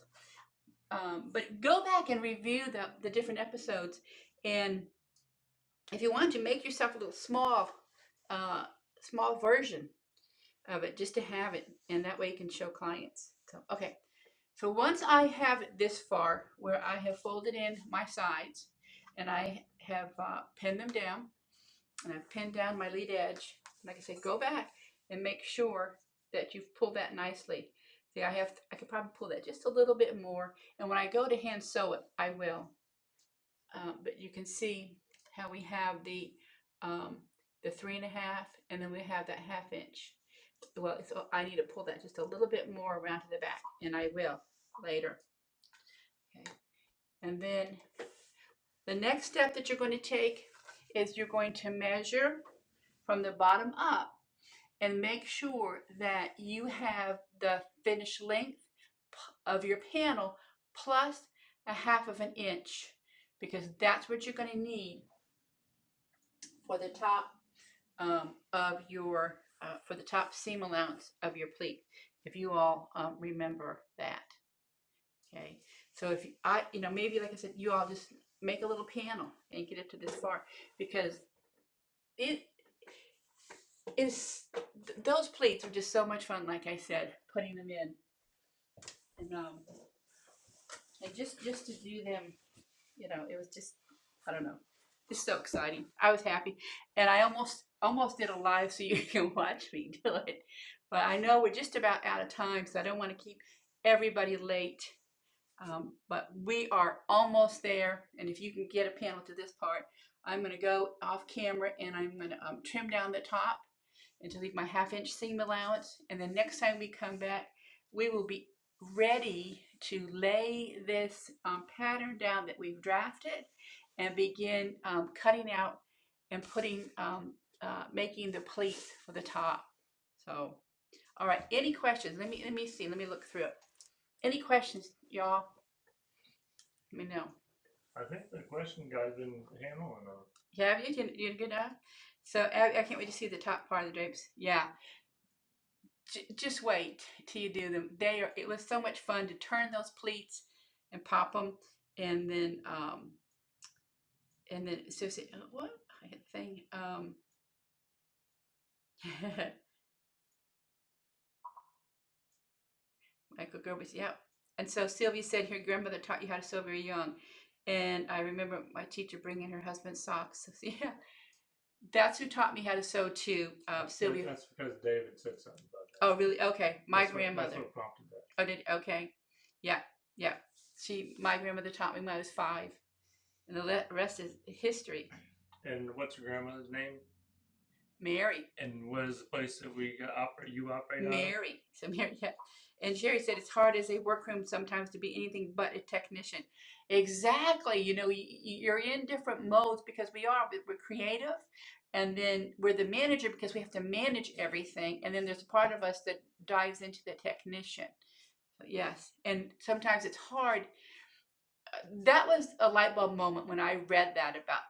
but go back and review the different episodes, and if you want to make yourself a little small version of it, just to have it, and that way you can show clients. So okay, so once I have it this far where I have folded in my sides and I have pinned them down, and I've pinned down my lead edge, like I said, go back and make sure that you've pulled that nicely. See, I could probably pull that just a little bit more, and when I go to hand sew it, I will. But you can see how we have the 3.5, and then we have that 1/2 inch. Well, so I need to pull that just a little bit more around to the back, and I will later. Okay, and then the next step that you're going to take is you're going to measure from the bottom up and make sure that you have the finished length of your panel plus 1/2 inch, because that's what you're going to need for the top of your for the top seam allowance of your pleat, if you all remember that. Okay, so if maybe like I said, you all just make a little panel and get it to this far, because it is, those pleats are just so much fun. Like I said, putting them in, and just to do them, it was just, I don't know, it's so exciting. I was happy, and I almost did a live so you can watch me do it. But I know we're just about out of time, so I don't want to keep everybody late. But we are almost there, and if you can get a panel to this part, I'm going to go off camera and I'm going to trim down the top and to leave my 1/2 inch seam allowance. And then next time we come back, we will be ready to lay this pattern down that we've drafted and begin cutting out and putting making the pleats for the top. So, all right. Any questions? Let me see. Let me look through it. Any questions, y'all? Let me know. I think the question guy's been handling them. Yeah, you did good enough. So I can't wait to see the top part of the drapes. Yeah, just wait till you do them. They are. It was so much fun to turn those pleats and pop them, and then so say what I had a thing. Michael Gerber, yeah. And so Sylvia said her grandmother taught you how to sew very young, and I remember my teacher bringing her husband's socks. So, yeah, that's who taught me how to sew too. Sylvia. That's because David said something about that. Oh, really? Okay, my grandmother. That's what prompted that. Oh, did okay, yeah, yeah. My grandmother taught me when I was 5, and the rest is history. And what's your grandmother's name? Mary. And what is the place that you operate Mary. So Mary, yeah. And Sherry said it's hard as a workroom sometimes to be anything but a technician. Exactly. You know, you're in different modes because we're creative, and then we're the manager because we have to manage everything, and then there's a part of us that dives into the technician. Yes, and sometimes it's hard. That was a light bulb moment when I read that about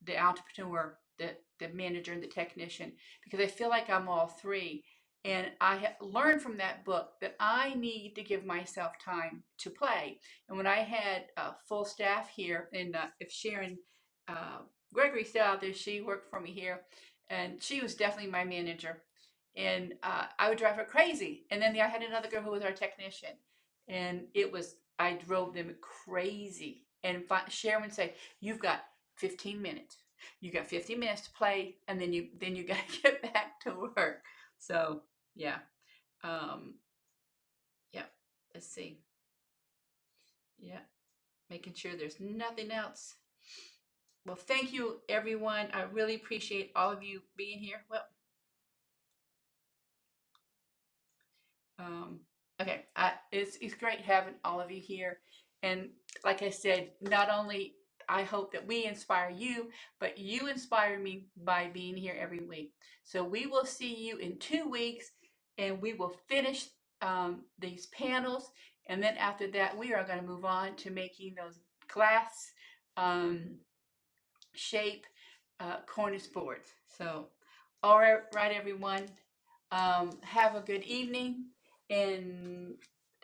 the entrepreneur, the manager, and the technician, because I feel like I'm all three. And I learned from that book that I need to give myself time to play. And when I had full staff here, and if Sharon Gregory's still out there, she worked for me here, and she was definitely my manager. And I would drive her crazy. And then I had another girl who was our technician, and I drove them crazy. And Sharon would say, "You've got 15 minutes. You got 15 minutes to play, and then you got to get back to work." So yeah, yeah. Let's see. Yeah, making sure there's nothing else. Well, thank you, everyone. I really appreciate all of you being here. Well, okay, it's great having all of you here, and like I said, not only I hope that we inspire you, but you inspire me by being here every week. So we will see you in 2 weeks, and we will finish these panels, and then after that, we are going to move on to making those glass um, shape cornice boards. So, all right, everyone. Have a good evening and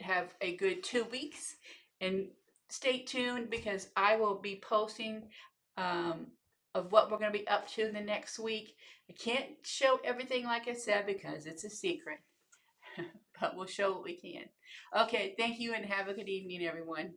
have a good 2 weeks. And stay tuned because I will be posting of what we're going to be up to the next week. I can't show everything like I said because it's a secret, but we'll show what we can. Okay, thank you and have a good evening, everyone.